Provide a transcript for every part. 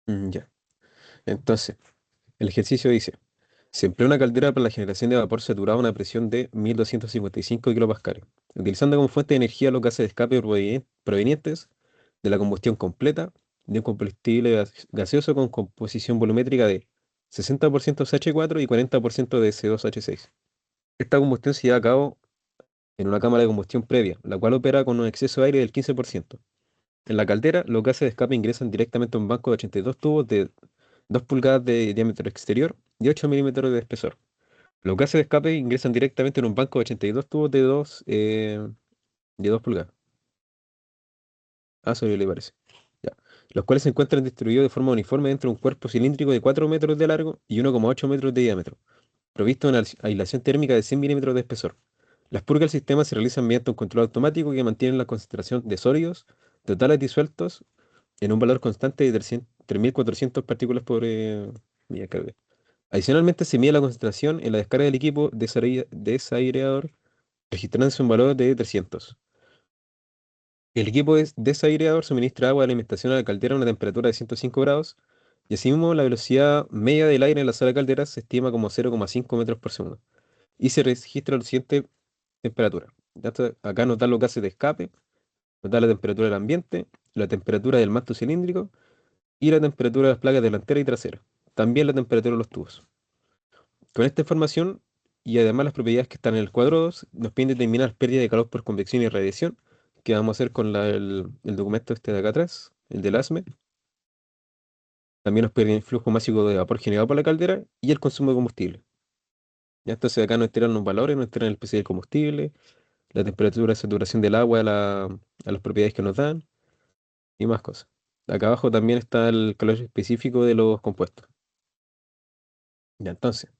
Ya. Entonces, el ejercicio dice, se emplea una caldera para la generación de vapor saturado a una presión de 1255 kilopascales, utilizando como fuente de energía los gases de escape provenientes de la combustión completa de un combustible gaseoso con composición volumétrica de 60% CH4 y 40% de C2H6. Esta combustión se lleva a cabo en una cámara de combustión previa, la cual opera con un exceso de aire del 15%. En la caldera, los gases de escape ingresan directamente a un banco de 82 tubos de 2 pulgadas de diámetro exterior y 8 milímetros de espesor. Los gases de escape ingresan directamente en un banco de 82 tubos de 2 pulgadas. Ah, eso le parece. Ya. Los cuales se encuentran distribuidos de forma uniforme dentro de un cuerpo cilíndrico de 4 metros de largo y 1,8 metros de diámetro, provisto de una aislación térmica de 100 milímetros de espesor. Las purgas del sistema se realizan mediante un control automático que mantiene la concentración de sólidos totales disueltos en un valor constante de 3.400 partículas por milla. Adicionalmente, se mide la concentración en la descarga del equipo desaireador, registrándose un valor de 300. El equipo desaireador suministra agua de alimentación a la caldera a una temperatura de 105 grados y asimismo la velocidad media del aire en la sala de caldera se estima como 0,5 metros por segundo y se registra la siguiente temperatura. Acá nos dan los gases de escape, nos da la temperatura del ambiente, la temperatura del manto cilíndrico y la temperatura de las placas delantera y trasera. También la temperatura de los tubos. Con esta información y además las propiedades que están en el cuadro 2, nos piden determinar pérdida de calor por convección y radiación, que vamos a hacer con el documento este de acá atrás, el del ASME. También nos piden el flujo máximo de vapor generado por la caldera y el consumo de combustible. Ya entonces acá nos tiran los valores, nos tiran el precio del combustible, la temperatura de saturación del agua, a las propiedades que nos dan y más cosas. Acá abajo también está el calor específico de los compuestos. Ya entonces,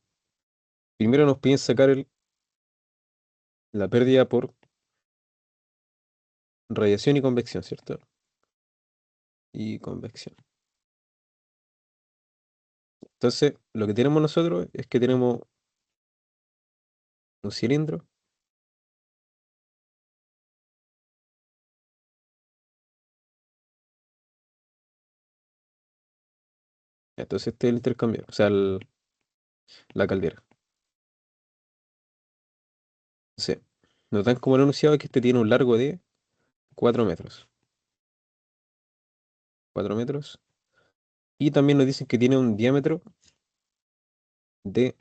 primero nos piden sacar la pérdida por radiación y convección, ¿cierto? Y convección. Entonces, lo que tenemos nosotros es que tenemos un cilindro. Entonces, este es el intercambio, o sea, la caldera. Entonces, nos dan como el enunciado que este tiene un largo de 4 metros. 4 metros. Y también nos dicen que tiene un diámetro de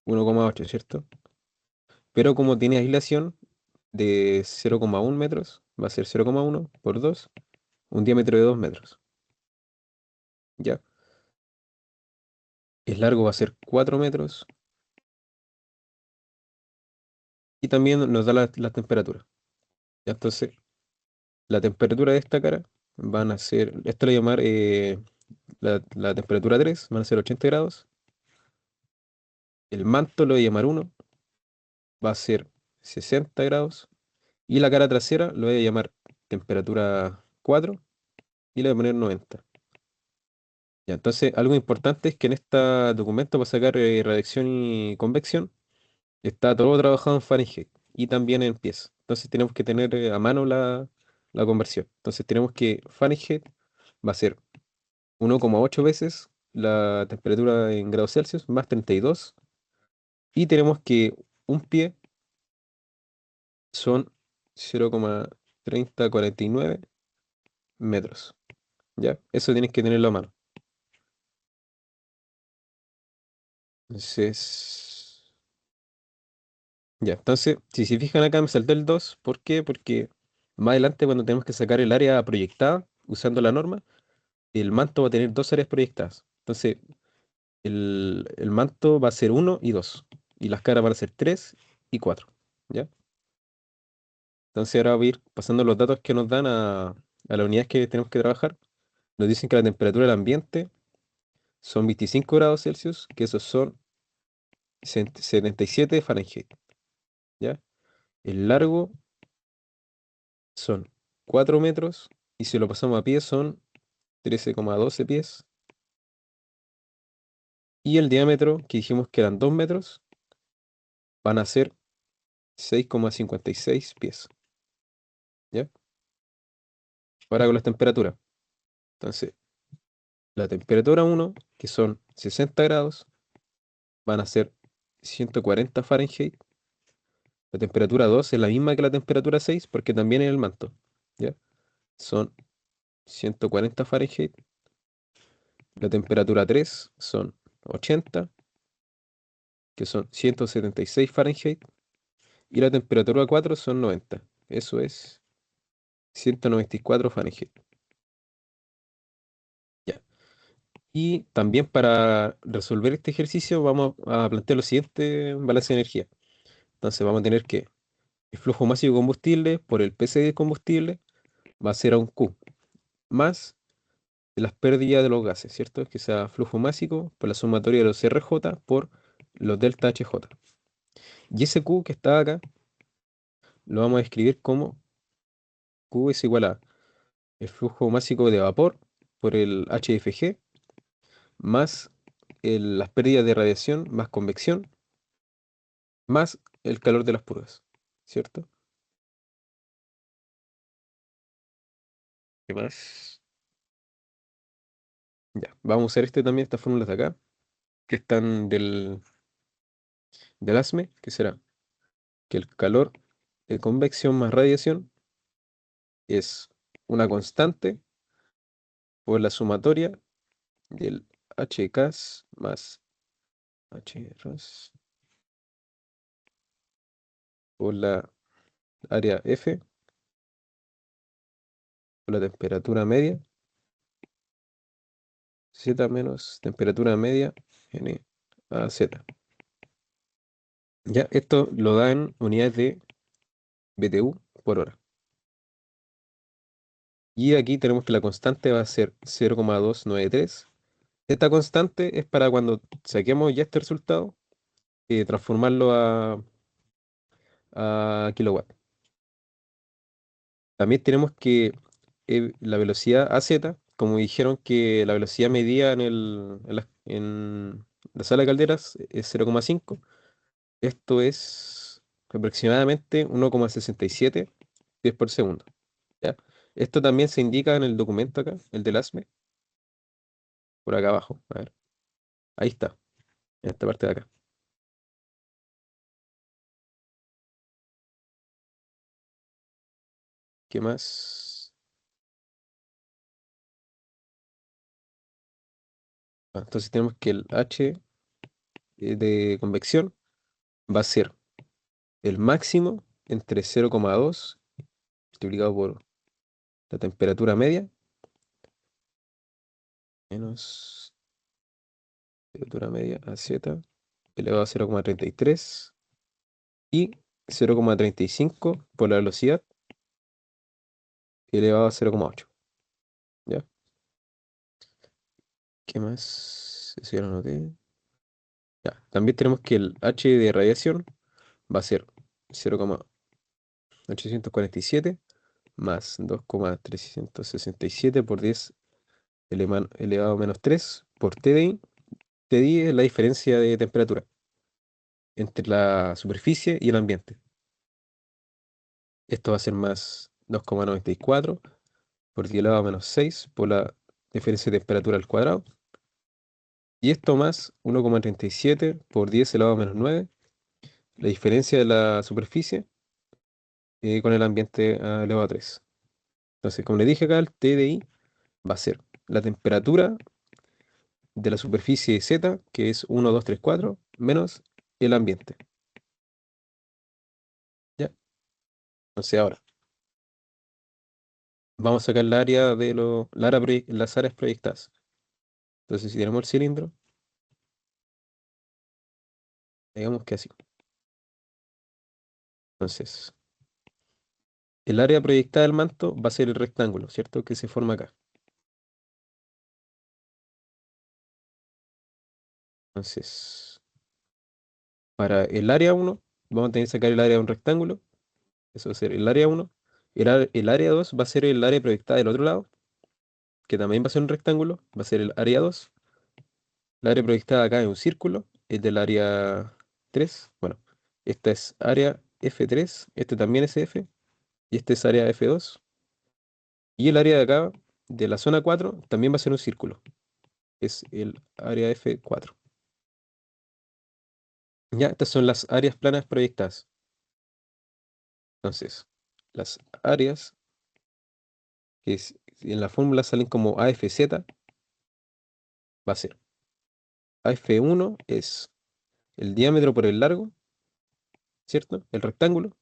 1,8, ¿cierto? Pero como tiene aislación de 0,1 metros, va a ser 0,1 por 2, un diámetro de 2 metros. ¿Ya? El largo va a ser 4 metros. Y también nos da la temperatura. ¿Ya? Entonces, la temperatura de esta cara van a ser, esto lo voy a llamar la temperatura 3, van a ser 80 grados. El manto lo voy a llamar 1, va a ser 60 grados. Y la cara trasera lo voy a llamar temperatura 4 y le voy a poner 90. Ya, entonces, algo importante es que en este documento para sacar radiación y convección está todo trabajado en Fahrenheit y también en pies. Entonces, tenemos que tener a mano la conversión. Entonces, tenemos que Fahrenheit va a ser 1,8 veces la temperatura en grados Celsius más 32. Y tenemos que un pie son 0,3049 metros. ¿Ya? Eso tienes que tenerlo a mano. Entonces, ya. Entonces, si se fijan acá, me salté el 2. ¿Por qué? Porque más adelante, cuando tenemos que sacar el área proyectada usando la norma, el manto va a tener dos áreas proyectadas. Entonces, el manto va a ser uno y 2. Y las caras van a ser 3 y 4. ¿Ya? Entonces ahora voy a ir pasando los datos que nos dan a las unidades que tenemos que trabajar. Nos dicen que la temperatura del ambiente son 25 grados Celsius, que esos son 77 Fahrenheit. ¿Ya? El largo son 4 metros y si lo pasamos a pies son 13,12 pies. Y el diámetro, que dijimos que eran 2 metros, van a ser 6,56 pies. ¿Ya? Ahora con las temperaturas. Entonces, La temperatura uno, que son 60 grados, van a ser 140 Fahrenheit. La temperatura 2 es la misma que la temperatura 6 porque también es el manto. ¿Ya? Son 140 Fahrenheit. La temperatura 3 son 80, que son 176 Fahrenheit. Y la temperatura 4 son 90. Eso es 194 Fahrenheit. Ya. Y también para resolver este ejercicio vamos a plantear lo siguiente balance de energía. Entonces vamos a tener que el flujo máximo de combustible por el PC de combustible va a ser a un Q, más las pérdidas de los gases, ¿cierto? Que sea flujo máximo por la sumatoria de los RJ por los delta HJ. Y ese Q que está acá lo vamos a escribir como Q es igual a el flujo máximo de vapor por el HFG más las pérdidas de radiación más convección más el calor de las pruebas, ¿cierto? ¿Qué más? Ya, vamos a usar también, estas fórmulas de acá, que están del ASME, que será que el calor de convección más radiación es una constante por la sumatoria del HCAS más HRAS por la área F por la temperatura media, Z menos temperatura media N a Z. Ya, esto lo da en unidades de BTU por hora. Y aquí tenemos que la constante va a ser 0,293. Esta constante es para cuando saquemos ya este resultado, transformarlo a kilowatt. También tenemos que la velocidad AZ, como dijeron que la velocidad medida en la sala de calderas es 0,5, esto es aproximadamente 1,67 pies por segundo. ¿Ya? Esto también se indica en el documento acá, el del ASME, por acá abajo. A ver, ahí está, en esta parte de acá. ¿Qué más? Entonces tenemos que el H de convección va a ser el máximo entre 0,2 multiplicado por la temperatura media menos temperatura media a Z elevado a 0,33 y 0,35 por la velocidad elevado a 0,8. ¿Ya? ¿Qué más? Eso ya lo anoté. Ya. También tenemos que el H de radiación va a ser 0,847 más 2,367 por 10 elevado a menos 3 por TDI. TDI es la diferencia de temperatura entre la superficie y el ambiente. Esto va a ser más 2,94 por 10 elevado a menos 6 por la diferencia de temperatura al cuadrado. Y esto más 1,37 por 10 elevado a menos 9, la diferencia de la superficie con el ambiente elevado a 3. Entonces, como le dije acá, el TDI va a ser la temperatura de la superficie Z, que es 1, 2, 3, 4, menos el ambiente. ¿Ya? Entonces ahora, vamos a sacar las áreas proyectadas. Entonces, si tenemos el cilindro, digamos que así. Entonces, el área proyectada del manto va a ser el rectángulo, ¿cierto? Que se forma acá. Entonces, para el área uno vamos a tener que sacar el área de un rectángulo. Eso va a ser el área uno. El área 2 va a ser el área proyectada del otro lado, que también va a ser un rectángulo. Va a ser el área 2. El área proyectada acá es un círculo, es del área 3. Bueno, esta es área F3, este también es F, y este es área F2. Y el área de acá, de la zona 4 también va a ser un círculo. es el área F4. Ya, estas son las áreas planas proyectadas. Entonces, las áreas en la fórmula salen como AFZ, va a ser AF1 es el diámetro por el largo, ¿cierto? El rectángulo,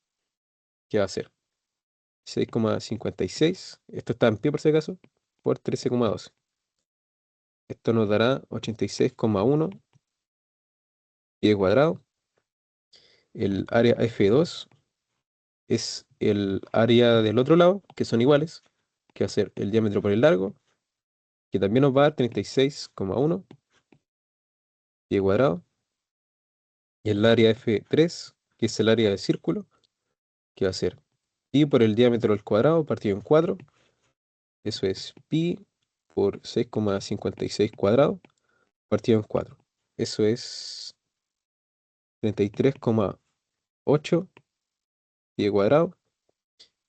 que va a ser 6,56. Esto está en pie por si acaso, por 13,12. Esto nos dará 86,1 pie cuadrado. El área F2 es el área del otro lado, que son iguales, que va a ser el diámetro por el largo, que también nos va a dar 36,1 pie cuadrado. Y el área F3, que es el área del círculo, que va a ser pi por el diámetro al cuadrado partido en 4. Eso es pi por 6,56 cuadrado partido en 4. Eso es 33,8 pie cuadrado.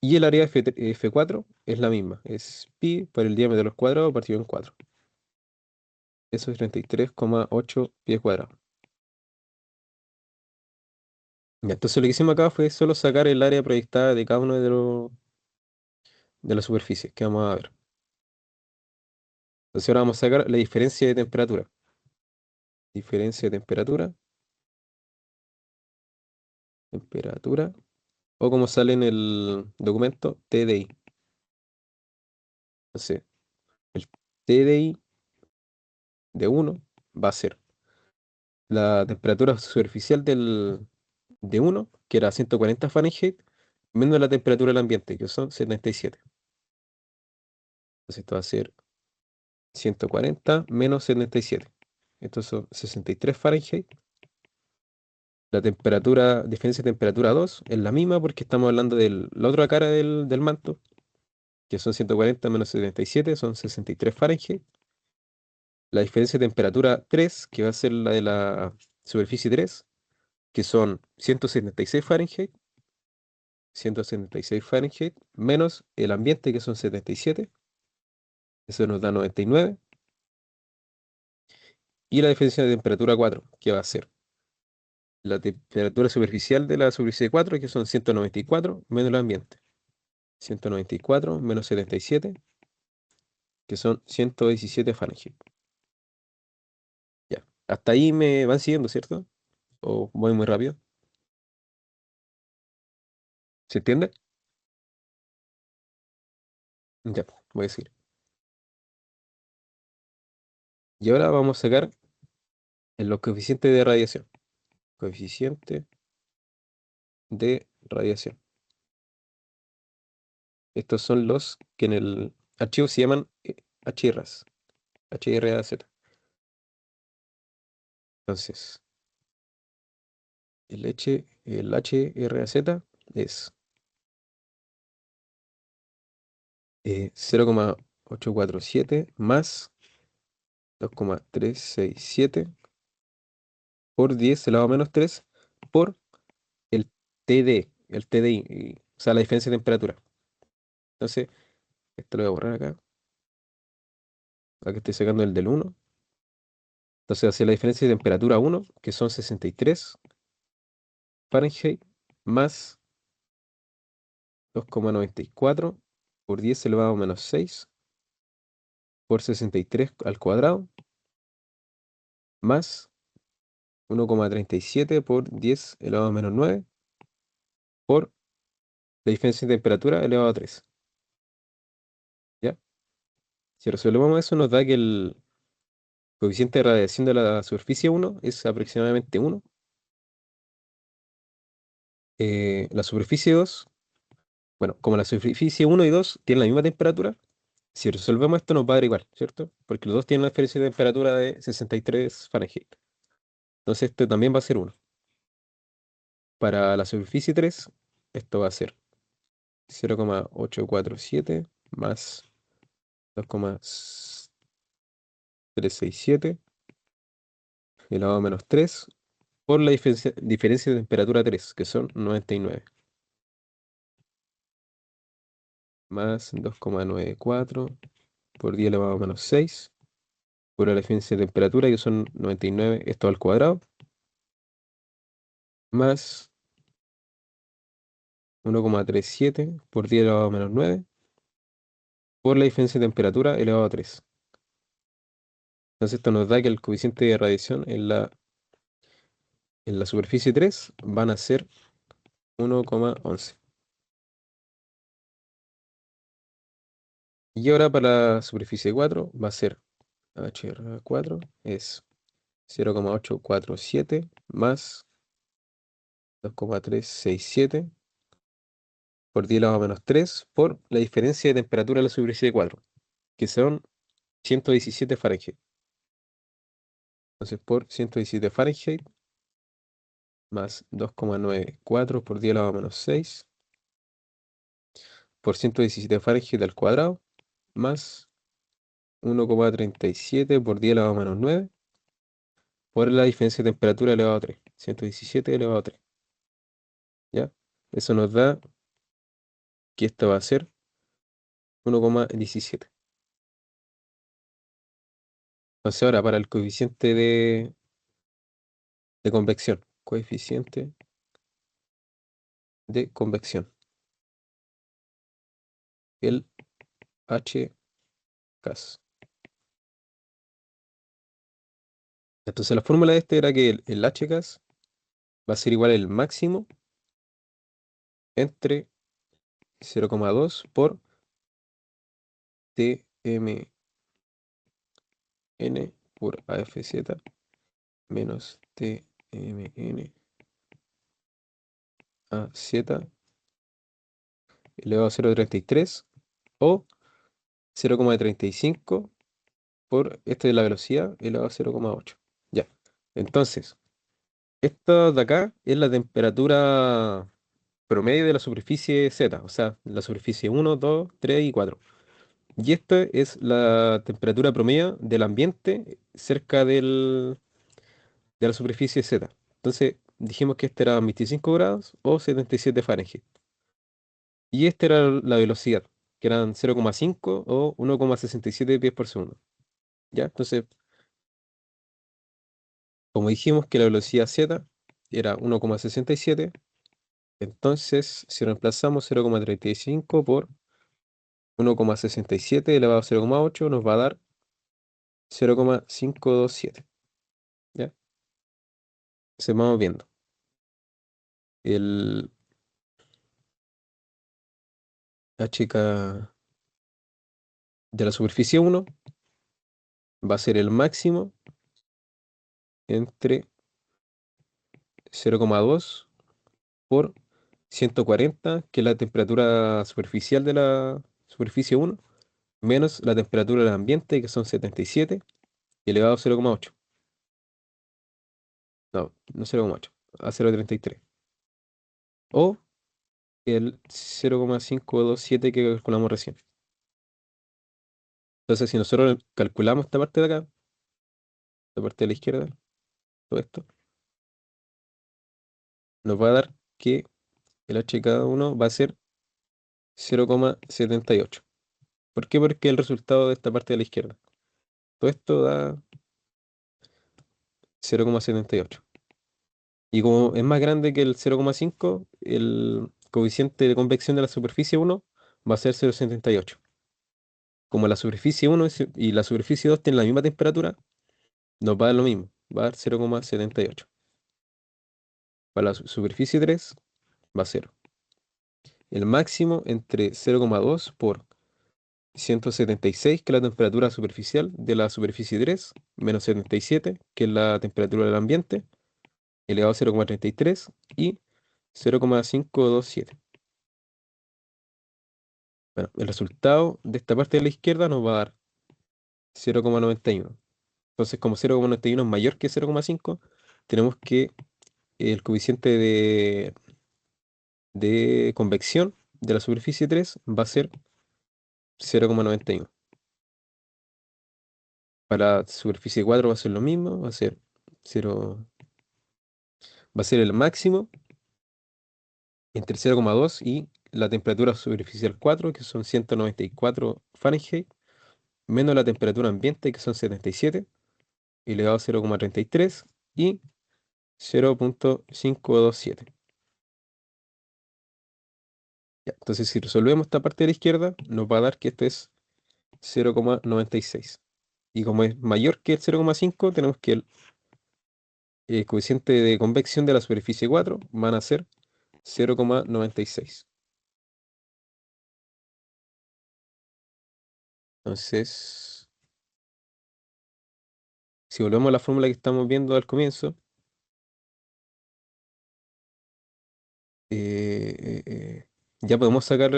Y el área F4 es la misma. Es pi por el diámetro al cuadrado partido en 4. Eso es 33,8 pies cuadrados. Ya, entonces lo que hicimos acá fue solo sacar el área proyectada de cada uno de las superficies que vamos a ver. Entonces ahora vamos a sacar la diferencia de temperatura. Diferencia de temperatura, o como sale en el documento, TDI. Entonces, el TDI de 1 va a ser la temperatura superficial de 1, que era 140 Fahrenheit, menos la temperatura del ambiente, que son 77. Entonces esto va a ser 140 menos 77. Estos son 63 Fahrenheit. La temperatura, diferencia de temperatura 2 es la misma porque estamos hablando de la otra cara del manto, que son 140 menos 77, son 63 Fahrenheit. La diferencia de temperatura 3, que va a ser la de la superficie 3, que son 176 Fahrenheit, 176 Fahrenheit, menos el ambiente, que son 77, eso nos da 99. Y la diferencia de temperatura 4, que va a ser la temperatura superficial de la superficie 4, que son 194, menos el ambiente. 194 menos 77, que son 117 Fahrenheit. Ya. Hasta ahí me van siguiendo, ¿cierto? ¿O voy muy rápido? ¿Se entiende? Ya, voy a decir. Y ahora vamos a sacar los coeficientes de radiación. Coeficiente de radiación. Estos son los que en el archivo se llaman HRAS. HRAZ. Entonces, el HRAZ es 0,847 más 2,367 por 10 elevado a menos 3 por el el TDI, o sea, la diferencia de temperatura. Entonces, esto lo voy a borrar acá. Acá estoy sacando el del 1. Entonces, hacia la diferencia de temperatura 1, que son 63 Fahrenheit, más 2,94 por 10 elevado a menos 6 por 63 al cuadrado, más 1,37 por 10 elevado a menos 9 por la diferencia de temperatura elevado a 3. ¿Ya? Si resolvemos eso, nos da que el coeficiente de radiación de la superficie 1 es aproximadamente 1. La superficie 2, bueno, como la superficie 1 y 2 tienen la misma temperatura, si resolvemos esto nos va a dar igual, ¿cierto? Porque los dos tienen una diferencia de temperatura de 63 Fahrenheit. Entonces esto también va a ser 1. Para la superficie 3, esto va a ser 0,847 más 2,367 elevado a menos 3 por la diferencia de temperatura 3, que son 99, más 2,94 por 10 elevado a menos 6 por la diferencia de temperatura, que son 99, esto al cuadrado, más 1,37 por 10 elevado a menos 9, por la diferencia de temperatura elevado a 3. Entonces esto nos da que el coeficiente de radiación en la superficie 3 van a ser 1,11. Y ahora para la superficie 4 va a ser HR4 es 0,847 más 2,367 por 10 elevado a menos 3 por la diferencia de temperatura de la superficie 4, que son 117 Fahrenheit. Entonces por 117 Fahrenheit más 2,94 por 10 elevado a menos 6 por 117 Fahrenheit al cuadrado más 1,37 por 10 elevado a menos 9 por la diferencia de temperatura elevado a 3. 117 elevado a 3. ¿Ya? Eso nos da que esto va a ser 1,17. Entonces ahora para el coeficiente de convección. Coeficiente de convección. El HCAS. Entonces la fórmula de este era que el HCAS va a ser igual al máximo entre 0,2 por TMN por AFZ menos TMN AZ elevado a 0,33 o 0,35 por esta de la velocidad elevado a 0,8. Ya. Entonces, esto de acá es la temperatura promedio de la superficie Z, o sea, la superficie 1, 2, 3 y 4. Y esta es la temperatura promedio del ambiente cerca de la superficie Z. Entonces, dijimos que este era 25 grados o 77 Fahrenheit. Y esta era la velocidad, que eran 0,5 o 1,67 pies por segundo. ¿Ya? Entonces, como dijimos que la velocidad z era 1,67, entonces si reemplazamos 0,35 por 1,67 elevado a 0,8 nos va a dar 0,527. ¿Ya? Se vamos viendo. El HK de la superficie 1 va a ser el máximo entre 0,2 por 140, que es la temperatura superficial de la superficie 1, menos la temperatura del ambiente, que son 77, elevado a 0,8. No, no 0,8, a 0,33. O el 0,527 que calculamos recién. Entonces, si nosotros calculamos esta parte de acá, la parte de la izquierda, todo esto, nos va a dar que el h cada uno va a ser 0,78. ¿Por qué? Porque el resultado de esta parte de la izquierda. Todo esto da 0,78. Y como es más grande que el 0,5, el coeficiente de convección de la superficie 1 va a ser 0,78. Como la superficie 1 y la superficie 2 tienen la misma temperatura, nos va a dar lo mismo, va a dar 0,78. Para la superficie 3 va a ser el máximo entre 0,2 por 176, que es la temperatura superficial de la superficie 3, menos 77, que es la temperatura del ambiente, elevado a 0,33 y 0,527. Bueno, el resultado de esta parte de la izquierda nos va a dar 0,91. Entonces, como 0,91 es mayor que 0,5, tenemos que el coeficiente de convección de la superficie 3 va a ser 0,91. Para la superficie 4 va a ser lo mismo, va a ser 0, va a ser el máximo entre 0,2 y la temperatura superficial 4, que son 194 Fahrenheit, menos la temperatura ambiente, que son 77, elevado a 0,33 y 0,527. Ya, entonces, si resolvemos esta parte de la izquierda, nos va a dar que esto es 0,96. Y como es mayor que el 0,5, tenemos que el coeficiente de convección de la superficie 4 van a ser 0,96. Entonces, si volvemos a la fórmula que estamos viendo al comienzo, ya podemos sacar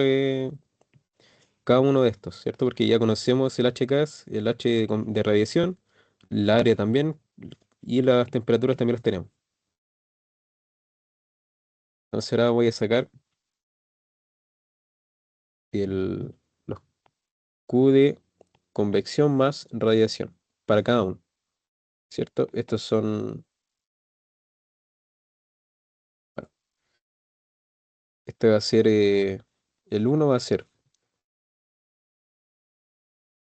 cada uno de estos, ¿cierto? Porque ya conocemos el HKS, el H de radiación, la área también, y las temperaturas también las tenemos. Entonces ahora voy a sacar los Q de convección más radiación para cada uno, ¿cierto? Estos son, bueno, este va a ser, el uno va a ser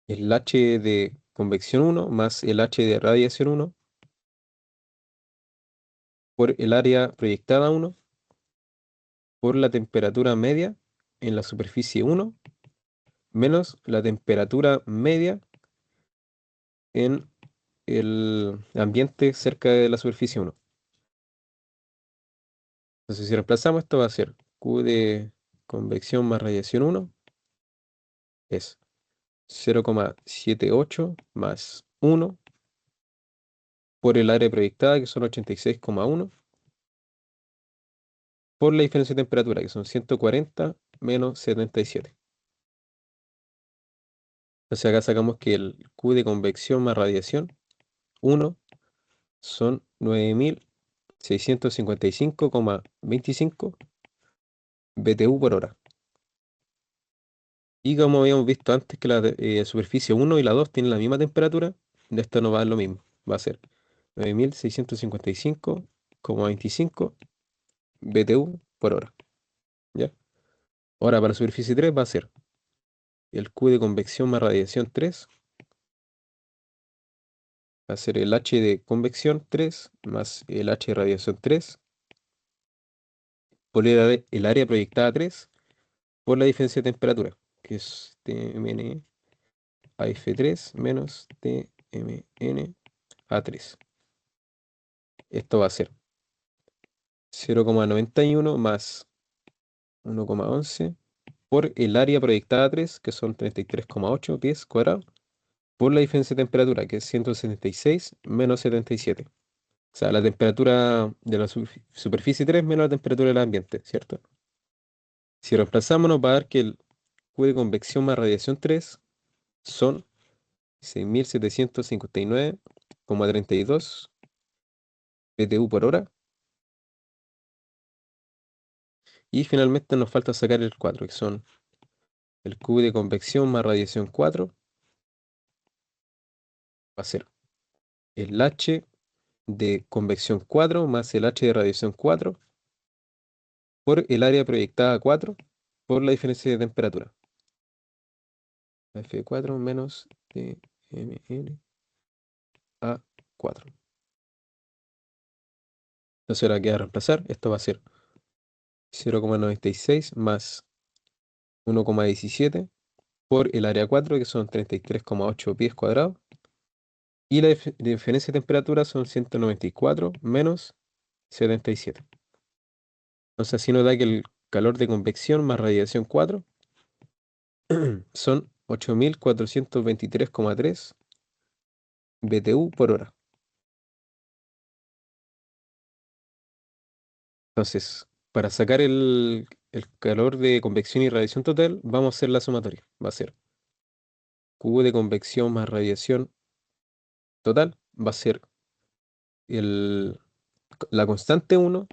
el H de convección uno más el H de radiación uno por el área proyectada uno por la temperatura media en la superficie uno menos la temperatura media en el ambiente cerca de la superficie uno. Entonces, si reemplazamos esto, va a ser Q de convección más radiación uno es 0,78 más uno por el área proyectada, que son 86,1, por la diferencia de temperatura, que son 140 menos 77. Entonces acá sacamos que el Q de convección más radiación uno son 9655,25 BTU por hora. Y como habíamos visto antes que la superficie uno y la 2 tienen la misma temperatura, de esto no va a dar lo mismo. Va a ser 9655,25 BTU por hora. ¿Ya? Ahora para la superficie 3 va a ser el Q de convección más radiación 3, va a ser el H de convección 3 más el H de radiación 3 por el área proyectada 3 por la diferencia de temperatura, que es Tmn a F3 menos Tmn A3. Esto va a ser 0,91 más 1,11 por el área proyectada 3, que son 33,8 pies cuadrados, por la diferencia de temperatura, que es 176 menos 77. O sea, la temperatura de la superficie 3 menos la temperatura del ambiente, ¿cierto? Si reemplazamos, nos va a dar que el Q de convección más radiación 3 son 6759,32 BTU por hora. Y finalmente nos falta sacar el 4, que son el Q de convección más radiación 4, va a ser el H de convección 4 más el H de radiación 4 por el área proyectada 4 por la diferencia de temperatura. F4 menos Tmn A4. Entonces ahora queda reemplazar. Esto va a ser 0,96 más 1,17 por el área 4, que son 33,8 pies cuadrados. Y la diferencia de temperatura son 194 menos 77. Entonces así nos da que el calor de convección más radiación 4 son 8423,3 BTU por hora. Entonces, para sacar el calor de convección y radiación total, vamos a hacer la sumatoria. Va a ser Q de convección más radiación total, va a ser el, la constante uno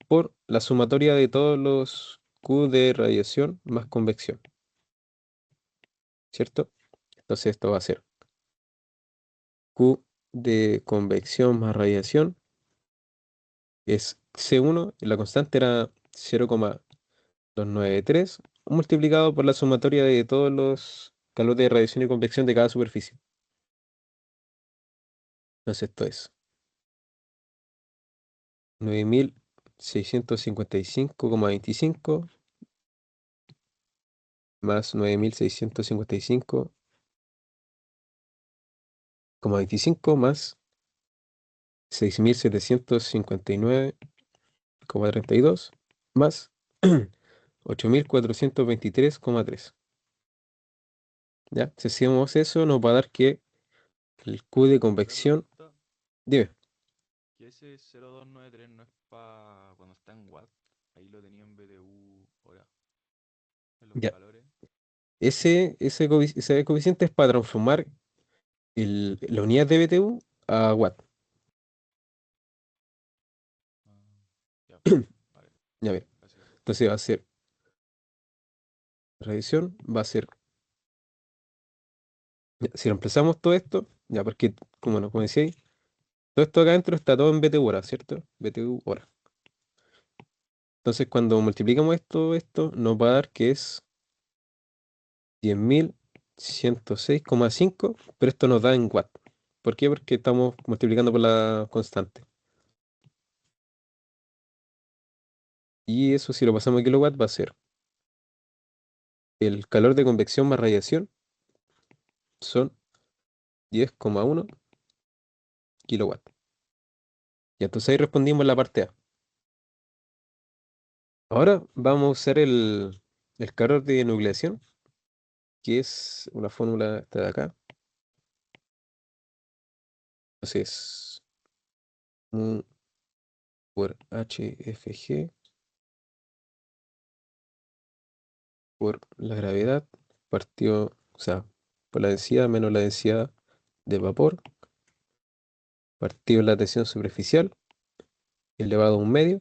por la sumatoria de todos los Q de radiación más convección, ¿cierto? Entonces esto va a ser Q de convección más radiación es C1, y la constante era 0,293 multiplicado por la sumatoria de todos los calor de radiación y convección de cada superficie. Entonces esto es 9655,25 más 9655,25 más 6759,32 más 8423,3. ¿Ya? Si hacemos eso, nos va a dar que el Q de Una convección. pregunta, Dime. que ese 0293 no es para cuando está en watt, ahí lo tenía en BTU hora, en los Ya. calores. Ese coeficiente es para transformar la unidad de BTU a watt. Ah, ya, vale, Ya ver. gracias. Entonces va a ser radiación, va a ser. Ya, si reemplazamos todo esto, ya porque, como decía ahí, todo esto acá adentro está todo en BTU hora, ¿cierto? BTU hora. Entonces cuando multiplicamos esto nos va a dar que es 10.106,5, pero esto nos da en watt. ¿Por qué? Porque estamos multiplicando por la constante. Y eso si lo pasamos a kilowatt va a ser el calor de convección más radiación son 10,1 kilowatt. Y entonces ahí respondimos la parte A. Ahora vamos a usar el calor de nucleación, que es una fórmula esta de acá. Entonces, U por HFG por la gravedad partido, o sea, por la densidad menos la densidad de vapor, partido la tensión superficial, elevado a un medio,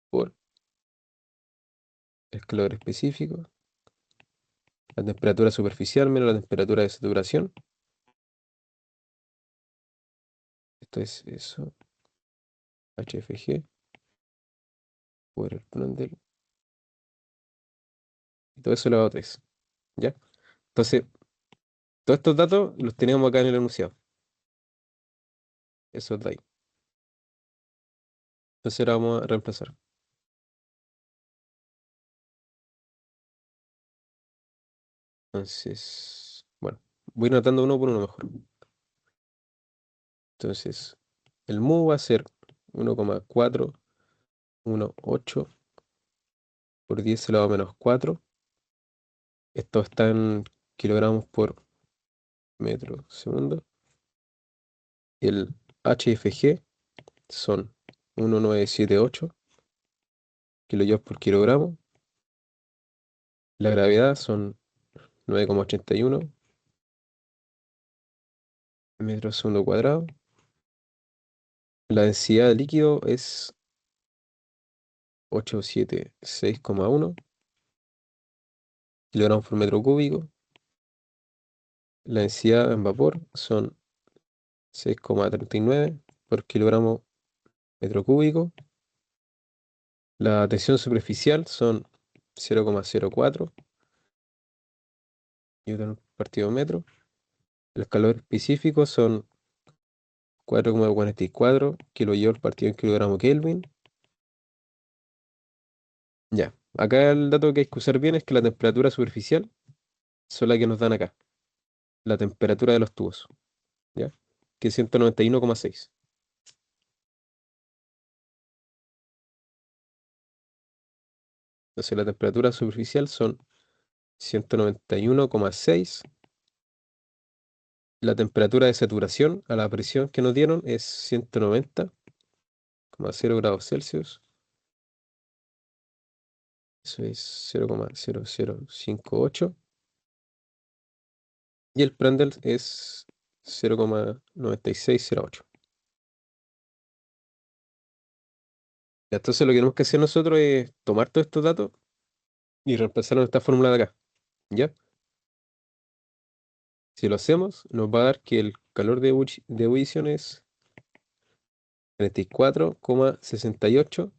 por el calor específico, la temperatura superficial menos la temperatura de saturación. Esto es eso, HFG por el Prandtl, y todo eso elevado a 3. ¿Ya? Entonces, todos estos datos los teníamos acá en el enunciado. Eso de ahí. Entonces ahora vamos a reemplazar. Entonces, bueno, voy notando uno por uno mejor. Entonces, el mu va a ser 1,418 por 10 elevado a menos 4. Esto está en kilogramos por metro segundo. Y el HFG son 1978 kilojoules por kilogramo. La gravedad son 9,81 metros segundo cuadrado. La densidad de líquido es 876,1 kilogramos por metro cúbico. La densidad en vapor son 6,39 por kilogramo metro cúbico. La tensión superficial son 0,04 newton partido metro. El calor específico son 4,44 kilojoules partido en kilogramo Kelvin. Ya, acá el dato que hay que usar bien es que la temperatura superficial son la que nos dan acá, la temperatura de los tubos, ¿ya? Que es 191,6. Entonces la temperatura superficial son 191,6. La temperatura de saturación a la presión que nos dieron es 190,0 grados Celsius. Eso es 0,0058. Y el Prandtl es 0,9608. Entonces lo que tenemos que hacer nosotros es tomar todos estos datos y reemplazarlos en esta fórmula de acá. ¿Ya? Si lo hacemos, nos va a dar que el calor de ebullición es 34,68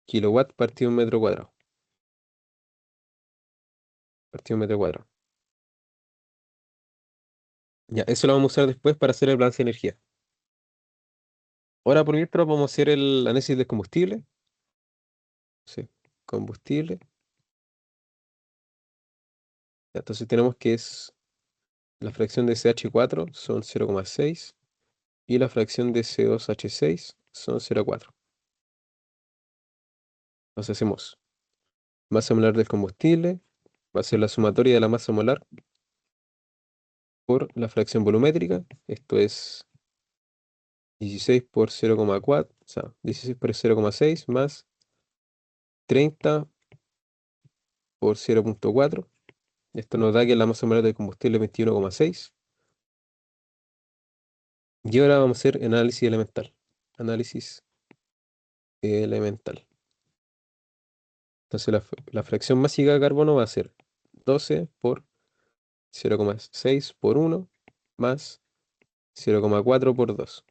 kilowatt partido un metro cuadrado. partido en metro cuadrado. Ya, eso lo vamos a usar después para hacer el balance de energía. Ahora por mientras vamos a hacer el análisis del combustible. Sí, combustible. Ya, entonces tenemos que es la fracción de CH4 son 0,6 y la fracción de C2H6 son 0,4. Entonces hacemos masa molar del combustible, va a ser la sumatoria de la masa molar por la fracción volumétrica. Esto es 16 por 0,4, o sea, 16 por 0,6 más 30 por 0,4. Esto nos da que la masa molar del combustible es 21,6. Y ahora vamos a hacer análisis elemental. Análisis elemental. Entonces la fracción másica de carbono va a ser 12 por 0,6 por 1 más 0,4 por 2.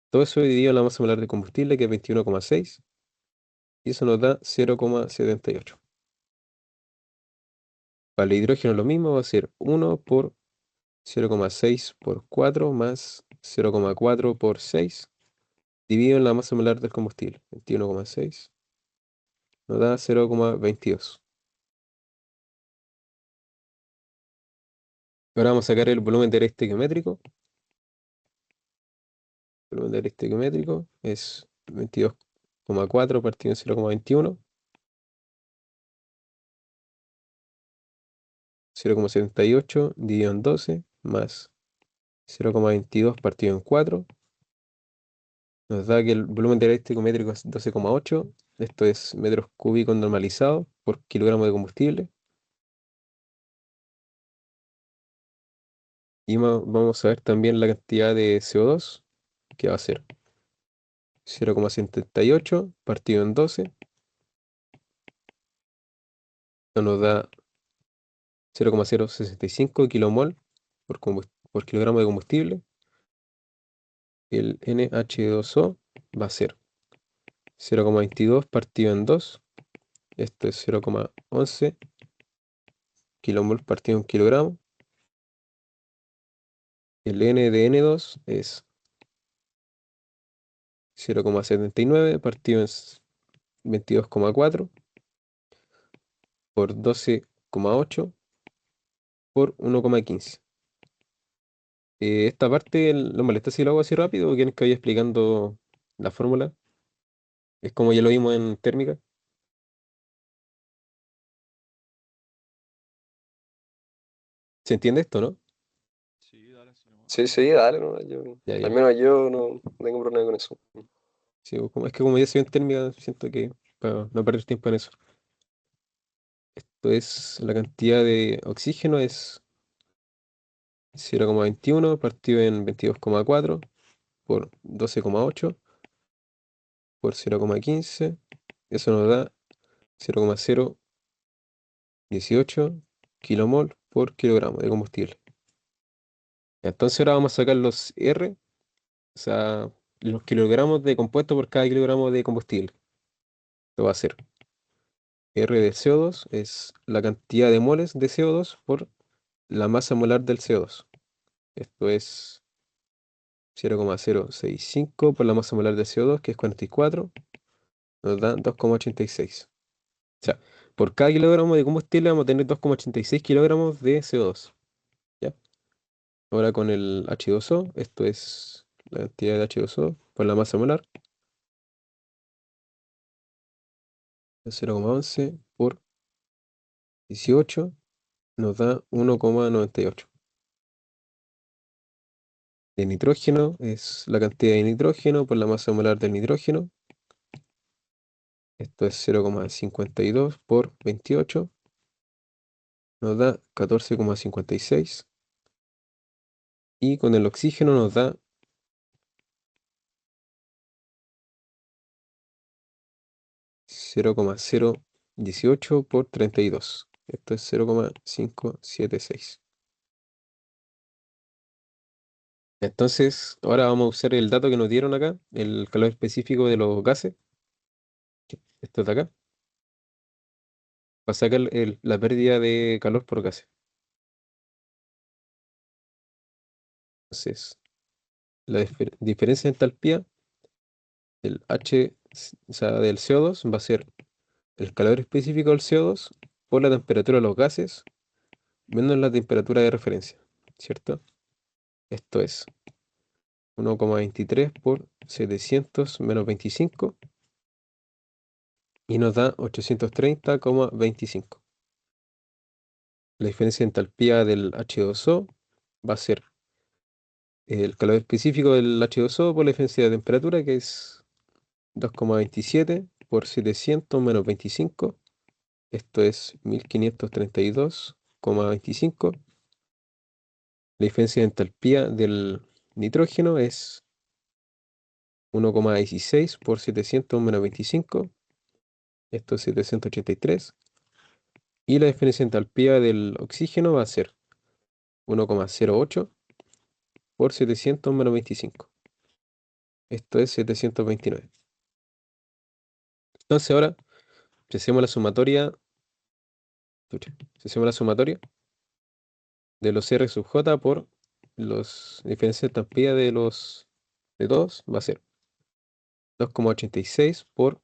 Todo eso dividido en la masa molar de combustible, que es 21,6, y eso nos da 0,78. Para el hidrógeno lo mismo, va a ser 1 por 0,6 por 4 más 0,4 por 6, dividido en la masa molar del combustible, 21,6, nos da 0,22. Ahora vamos a sacar el volumen de aire estequiométrico. El volumen de aire estequiométrico es 22,4 partido en 0,21, 0,78 dividido en 12 más 0,22 partido en 4. Nos da que el volumen del aire estequiométrico es 12,8. Esto es metros cúbicos normalizados por kilogramo de combustible. Y vamos a ver también la cantidad de CO2, que va a ser 0,78 partido en 12. Esto nos da 0,065 kilomol por kilogramo de combustible. El NH2O va a ser 0,22 partido en 2. Esto es 0,11 kilomol partido en kilogramo. El N de N2 es 0,79 partido en 22,4 por 12,8 por 1,15. Esta parte, ¿lo molesta si lo hago así rápido o quieres que vaya explicando la fórmula? Es como ya lo vimos en térmica. ¿Se entiende esto, no? Sí, dale así nomás. Sí, sí, dale, no, Ya, al ya. menos yo no tengo problema con eso. Sí, es que como ya se ve en térmica, siento que para no perder tiempo en eso. Esto es la cantidad de oxígeno es 0,21 partido en 22,4 por 12,8 por 0,15. Eso nos da 0,018 kilomol por kilogramo de combustible. Entonces ahora vamos a sacar los R, o sea, los kilogramos de compuesto por cada kilogramo de combustible. Esto va a ser R de CO2 es la cantidad de moles de CO2 por la masa molar del CO2. Esto es 0,065 por la masa molar del CO2, que es 44, nos da 2,86. O sea, por cada kilogramo de combustible vamos a tener 2,86 kilogramos de CO2. ¿Ya? Ahora con el H2O, esto es la cantidad de H2O por la masa molar, 0,11 por 18 nos da 1,98. De nitrógeno es la cantidad de nitrógeno por la masa molar del nitrógeno. Esto es 0,52 por 28. Nos da 14,56. Y con el oxígeno nos da 0,018 por 32. Esto es 0,576. Entonces, ahora vamos a usar el dato que nos dieron acá, el calor específico de los gases. Esto de acá. para sacar la pérdida de calor por gases. Entonces, la diferencia de entalpía del o sea, del CO2 va a ser el calor específico del CO2 por la temperatura de los gases menos la temperatura de referencia, ¿cierto? Esto es 1,23 por 700 menos 25 y nos da 830,25. La diferencia de entalpía del H2O va a ser el calor específico del H2O por la diferencia de temperatura, que es 2,27 por 700 menos 25. Esto es 1532,25. La diferencia de entalpía del nitrógeno es 1,16 por 700 menos 25. Esto es 783. Y la diferencia de entalpía del oxígeno va a ser 1,08 por 700 menos 25. Esto es 729. Entonces ahora, si hacemos la sumatoria, chucha, si hacemos la sumatoria de los R sub J por los diferencias de entalpía de todos, va a ser 2,86 por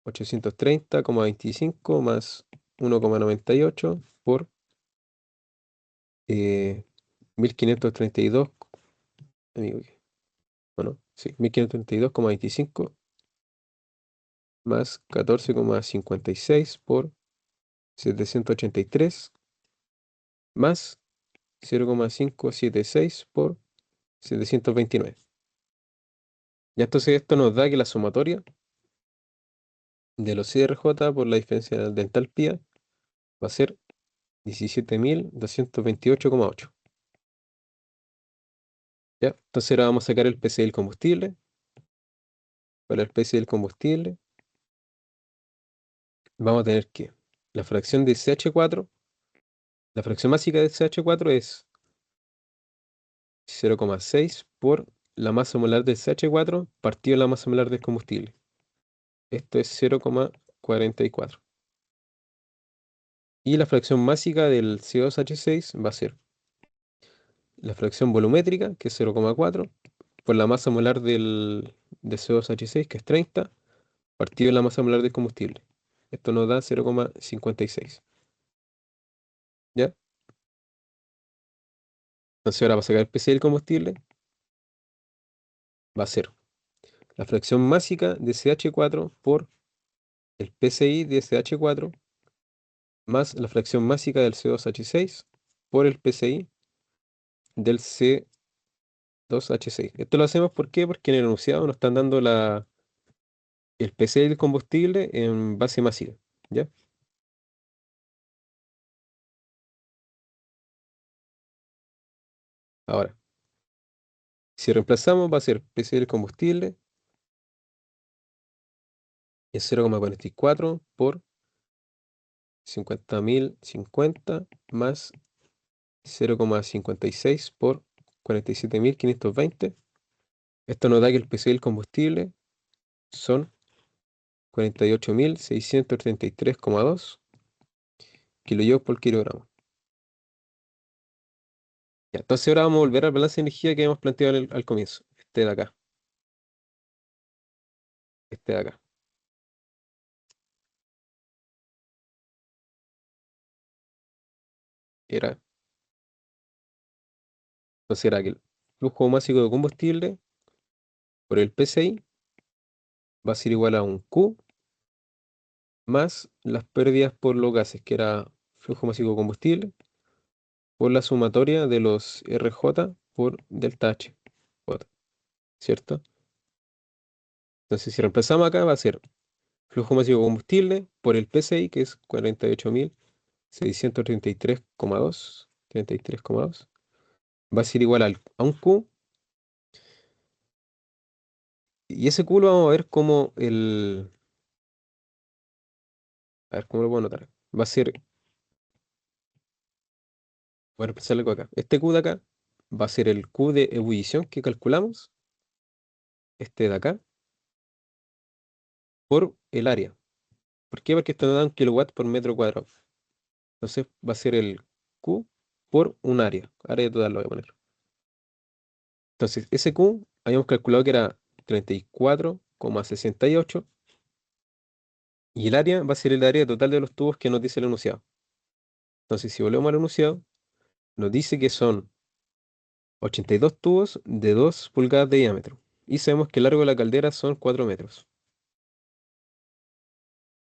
830,25 más 1,98 por 1532, amigo, bueno, sí, 1532,25 más 14,56 por 783 más 0,576 por 729. Ya entonces esto nos da que la sumatoria de los CRJ por la diferencia de entalpía va a ser 17.228,8. ¿Ya? Entonces ahora vamos a sacar el PCI del combustible. Para el PCI del combustible vamos a tener que la fracción de CH4, la fracción básica de CH4 es 0,6 por la masa molar del CH4 partido la masa molar del combustible. Esto es 0,44. Y la fracción másica del CO2H6 va a ser la fracción volumétrica, que es 0,4, por la masa molar de CO2H6, que es 30, partido la masa molar del combustible. Esto nos da 0,56. ¿Ya? Entonces ahora para sacar el PCI del combustible va a ser la fracción másica de CH4 por el PCI de CH4 más la fracción másica del C2H6 por el PCI del C2H6. Esto lo hacemos ¿por qué? Porque en el enunciado nos están dando el PCI del combustible en base másica. ¿Ya? Ahora, si reemplazamos va a ser PCI del combustible es 0,44 por 50.050 más 0,56 por 47.520. Esto nos da que el PCI del combustible son 48.633,2 kilojoules por kilogramo. Ya, entonces ahora vamos a volver al balance de energía que hemos planteado al comienzo. Este de acá. Este de acá. Era, entonces era que el flujo másico de combustible por el PCI va a ser igual a un Q más las pérdidas por los gases, que era flujo másico de combustible, por la sumatoria de los RJ por delta H, J, ¿cierto? Entonces si reemplazamos acá va a ser flujo másico de combustible por el PCI, que es 48.633,2, 33,2, va a ser igual a un Q, y ese Q lo vamos a ver como a ver, ¿cómo lo puedo anotar? Va a ser, voy a reemplazar algo acá. Este Q de acá va a ser el Q de ebullición que calculamos, este de acá, por el área. ¿Por qué? Porque esto nos da un kilowatt por metro cuadrado. Entonces va a ser el Q por un área total lo voy a poner. Entonces, ese Q habíamos calculado que era 34,68 y el área va a ser el área total de los tubos que nos dice el enunciado. Entonces, si volvemos al enunciado, nos dice que son 82 tubos de 2 pulgadas de diámetro. Y sabemos que el largo de la caldera son 4 metros.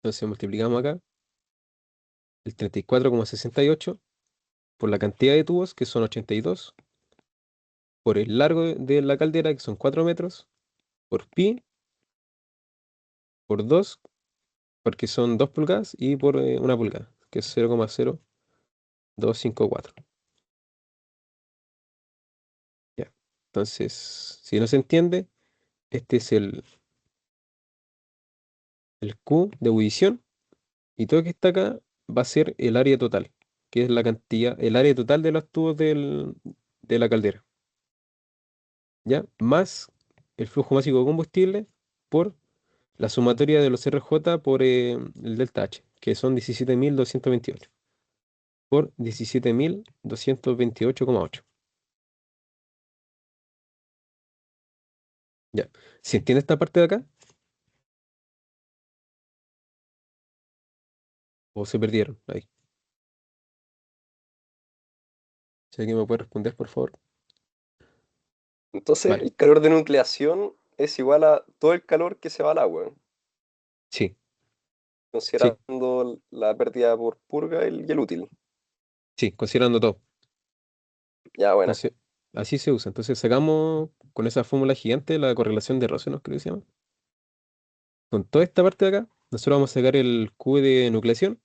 Entonces multiplicamos acá el 34,68 por la cantidad de tubos, que son 82, por el largo de la caldera, que son 4 metros, por pi, por 2, porque son 2 pulgadas, y por 1 pulgada, que es 0,0254. Ya. Entonces, si no se entiende, este es el Q de ebullición, y todo lo que está acá va a ser el área total, que es la cantidad, el área total de los tubos de la caldera, ¿ya? Más el flujo máximo de combustible por la sumatoria de los RJ por el delta H, que son 17.228 por 17.228,8. Ya. ¿Se entiende esta parte de acá? ¿O se perdieron? Ahí. Si alguien me puede responder, por favor. Entonces, Vale. el calor de nucleación es igual a todo el calor que se va al agua, Sí, sí, considerando la pérdida por purga y el útil. sí, considerando todo. Ya, buena. Entonces, así se usa. Entonces sacamos con esa fórmula gigante la correlación de Rosen, ¿no? Creo que se llama. Con toda esta parte de acá, nosotros vamos a sacar el Q de nucleación,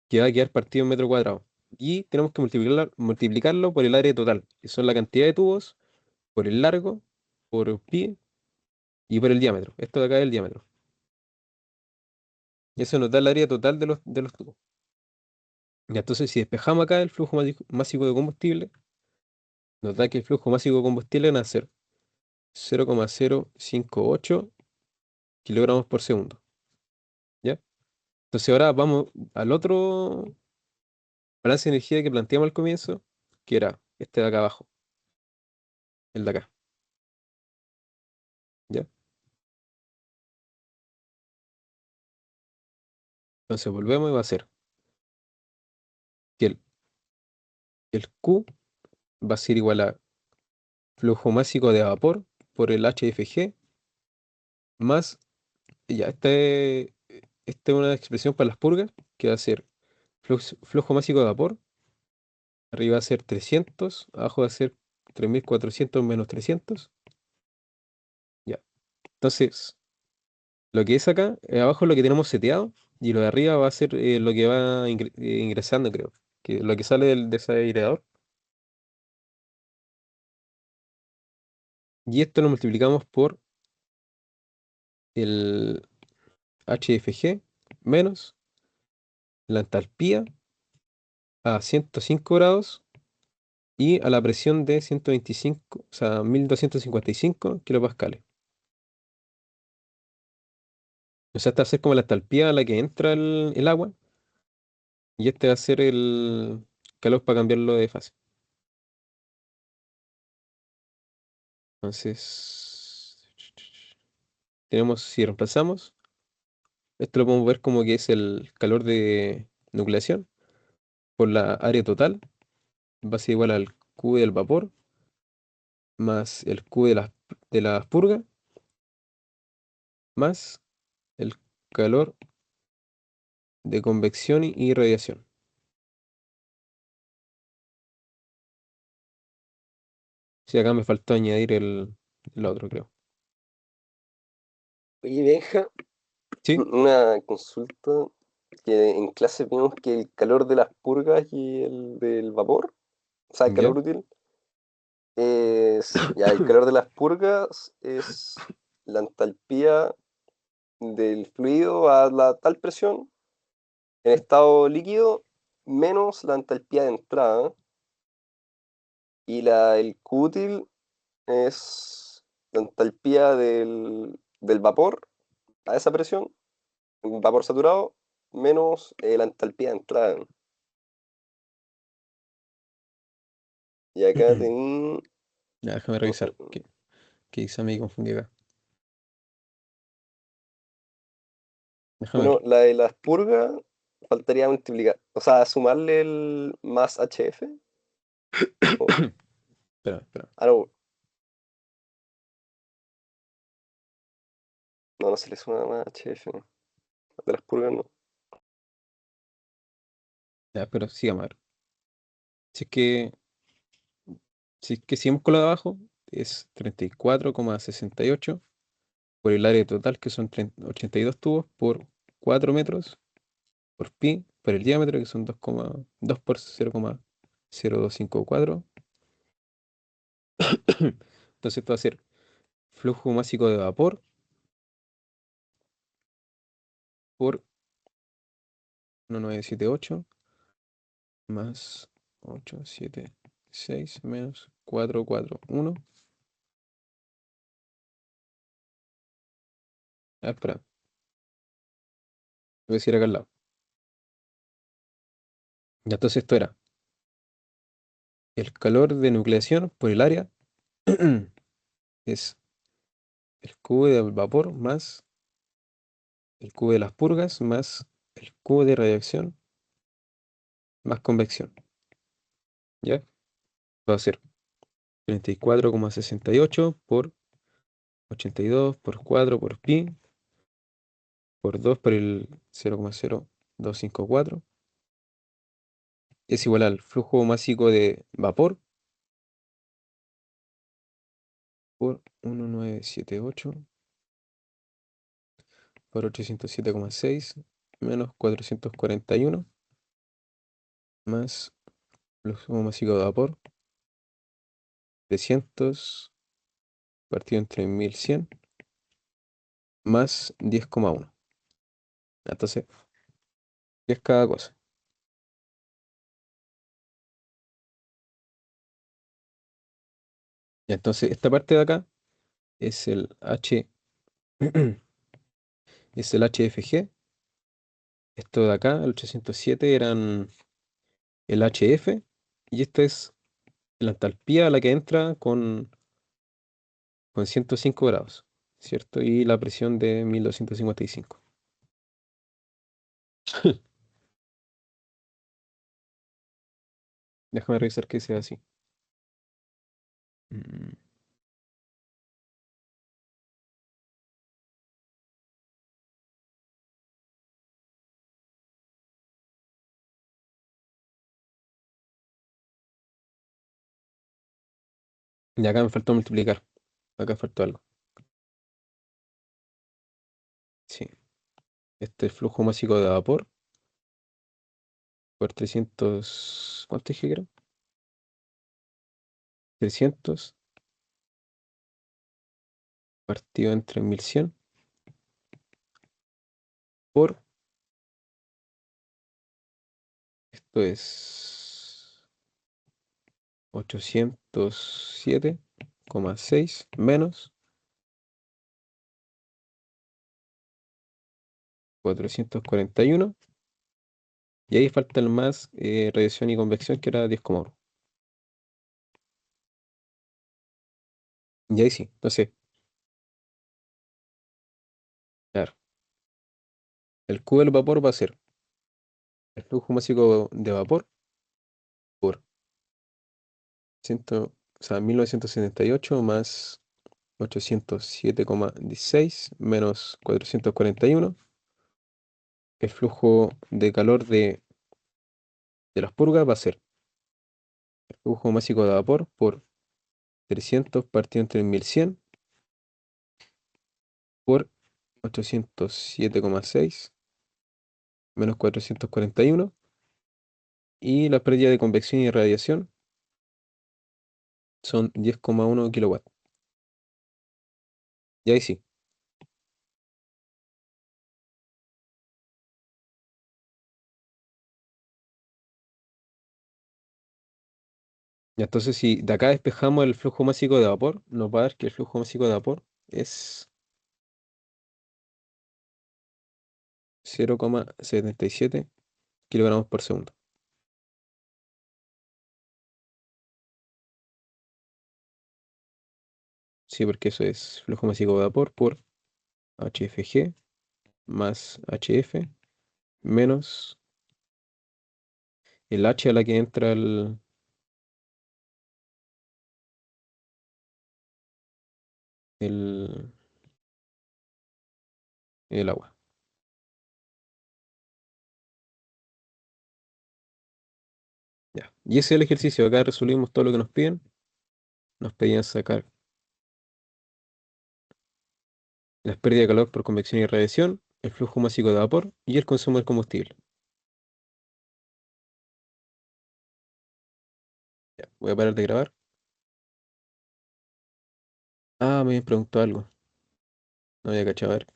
que va a quedar partido en metro cuadrado. Y tenemos que multiplicarlo por el área total, que son la cantidad de tubos, por el largo, por pi y por el diámetro. Esto de acá es el diámetro. Y eso nos da el área total de los tubos. Y entonces, si despejamos acá el flujo másico de combustible, nos da que el flujo másico de combustible va a ser 0,058 kilogramos por segundo. ¿Ya? Entonces ahora vamos al otro balance de energía que planteamos al comienzo, que era este de acá abajo, el de acá. ¿Ya? Entonces volvemos y va a ser que el Q va a ser igual a flujo másico de vapor por el HFG más, ya, esta es una expresión para las purgas, que va a ser flujo másico de vapor, arriba va a ser 300, abajo va a ser 3.400 menos 300. Ya. Entonces, lo que es acá, abajo es lo que tenemos seteado, y lo de arriba va a ser lo que va ingresando, creo. Que lo que sale del desaireador. Y esto lo multiplicamos por el HFG menos la entalpía a 105 grados y a la presión de 125, o sea, 1.255 kilopascales. O sea, esta va a ser como la entalpía a la que entra el agua, y este va a ser el calor para cambiarlo de fase. Entonces, tenemos, si reemplazamos, esto lo podemos ver como que es el calor de nucleación por la área total, va a ser igual al Q del vapor más el Q de las purgas más el calor de convección y radiación. Sí, acá me faltó añadir el otro, creo. Oye, Benja, ¿Sí? una consulta, que en clase vimos que el calor de las purgas y el del vapor, o sea, el ¿Ya? calor útil, ya, el calor de las purgas es la entalpía del fluido a la tal presión en estado líquido menos la entalpía de entrada, y el Q-útil es la entalpía del vapor a esa presión vapor saturado menos la entalpía de entrada. Y acá tení. Ya, déjame revisar. ¿Qué hice? Me confundí acá. Déjame Bueno, ver. la de las purgas faltaría multiplicar. O sea, sumarle el más HF. o- Espera, espera. Ah, no. No, no se le suma más HF. De las purgas no. Ya, pero sigamos a ver. Si es que, si es que sigamos con lo de abajo, es 34,68 por el área total, que son 82 tubos por 4 metros por pi, por el diámetro, que son 2,2 por 0,0254. Entonces esto va a ser flujo másico de vapor por 1978 más 876 menos 441. Ah, espera, voy a decir acá al lado. Ya, entonces esto era el calor de nucleación por el área es el cubo de vapor más el cubo de las purgas más el cubo de radiación más convección. ¿Ya? Va a ser 34,68 por 82 por 4 por pi por 2 por el 0,0254 es igual al flujo másico de vapor por 1978 por 807,6 menos 441 más flujo másico de vapor 300 partido entre 1100 más 10,1. Entonces, ¿qué es cada cosa? Y entonces, esta parte de acá es el es el HFG. Esto de acá, el 807, eran el HF. Y esta es la entalpía a la que entra con 105 grados, ¿cierto? Y la presión de 1255. Déjame revisar que sea así. Mm, Y acá me faltó multiplicar. Acá faltó algo. Sí. Este es el flujo másico de vapor por 300. ¿Cuánto dije que era? 300 partido entre 1100 por. Esto es 807,6 menos 441. Y ahí falta el más radiación y convección, que era 10,1. Y ahí sí. Entonces, claro, el cubo del vapor va a ser el flujo másico de vapor por 100, o sea, 1978 más 807,16 menos 441. El flujo de calor de las purgas va a ser el flujo másico de vapor por 300 partido entre 1100 por 807,6 menos 441. Y la pérdida de convección y radiación son 10,1 kilowatts. Y ahí sí. Y entonces, si de acá despejamos el flujo másico de vapor, nos va a dar que el flujo másico de vapor es 0,77 kilogramos por segundo. Sí, porque eso es flujo masivo de vapor por HFG más HF menos el H a la que entra el, el agua. Ya. Y ese es el ejercicio. Acá resolvimos todo lo que nos piden. Nos pedían sacar las pérdidas de calor por convección y radiación, el flujo masivo de vapor y el consumo del combustible. Ya, voy a parar de grabar. Ah, me preguntó algo. No había cachado. A ver.